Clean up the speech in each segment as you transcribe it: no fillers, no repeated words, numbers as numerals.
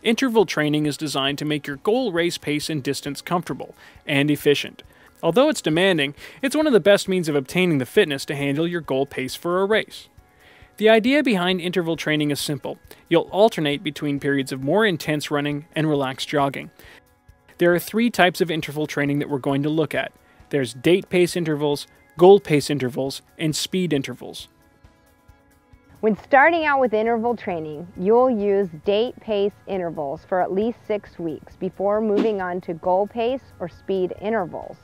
Interval training is designed to make your goal race pace and distance comfortable and efficient. Although it's demanding, it's one of the best means of obtaining the fitness to handle your goal pace for a race. The idea behind interval training is simple. You'll alternate between periods of more intense running and relaxed jogging. There are 3 types of interval training that we're going to look at. There's date pace intervals, goal pace intervals, and speed intervals. When starting out with interval training, you'll use date pace intervals for at least 6 weeks before moving on to goal pace or speed intervals.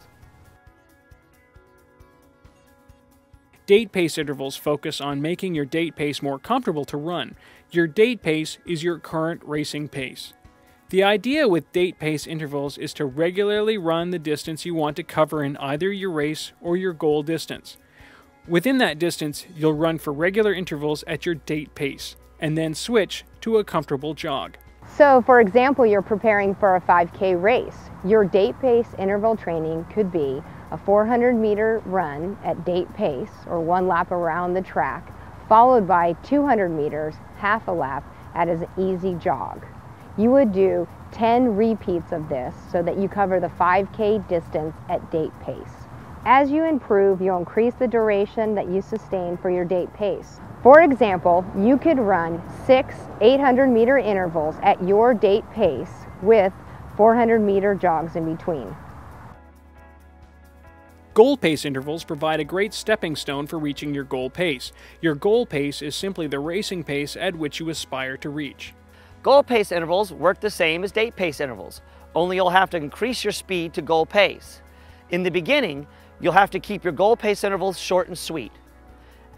Date pace intervals focus on making your date pace more comfortable to run. Your date pace is your current racing pace. The idea with date pace intervals is to regularly run the distance you want to cover in either your race or your goal distance. Within that distance, you'll run for regular intervals at your date pace, and then switch to a comfortable jog. So, for example, you're preparing for a 5K race. Your date pace interval training could be a 400-meter run at date pace, or 1 lap around the track, followed by 200 meters, half a lap, at an easy jog. You would do 10 repeats of this so that you cover the 5K distance at date pace. As you improve, you'll increase the duration that you sustain for your date pace. For example, you could run 6 800-meter intervals at your date pace with 400-meter jogs in between. Goal pace intervals provide a great stepping stone for reaching your goal pace. Your goal pace is simply the racing pace at which you aspire to reach. Goal pace intervals work the same as date pace intervals, only you'll have to increase your speed to goal pace. In the beginning, you'll have to keep your goal pace intervals short and sweet.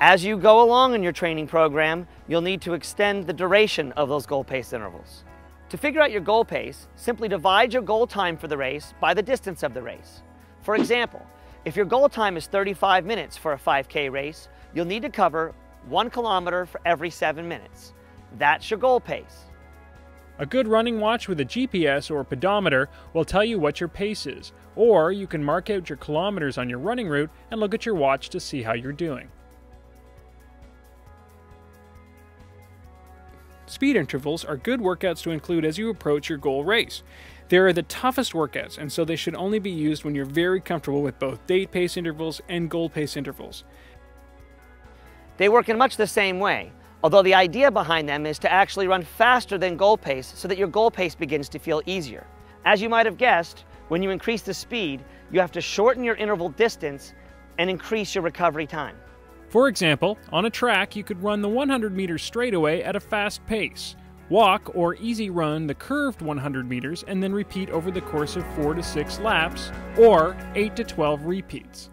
As you go along in your training program, you'll need to extend the duration of those goal pace intervals. To figure out your goal pace, simply divide your goal time for the race by the distance of the race. For example, if your goal time is 35 minutes for a 5K race, you'll need to cover 1 kilometer for every 7 minutes. That's your goal pace. A good running watch with a GPS or pedometer will tell you what your pace is, or you can mark out your kilometers on your running route and look at your watch to see how you're doing. Speed intervals are good workouts to include as you approach your goal race. They are the toughest workouts, and so they should only be used when you're very comfortable with both date pace intervals and goal pace intervals. They work in much the same way, although the idea behind them is to actually run faster than goal pace so that your goal pace begins to feel easier. As you might have guessed, when you increase the speed, you have to shorten your interval distance and increase your recovery time. For example, on a track, you could run the 100-meter straightaway at a fast pace, walk or easy run the curved 100 meters, and then repeat over the course of 4 to 6 laps, or 8 to 12 repeats.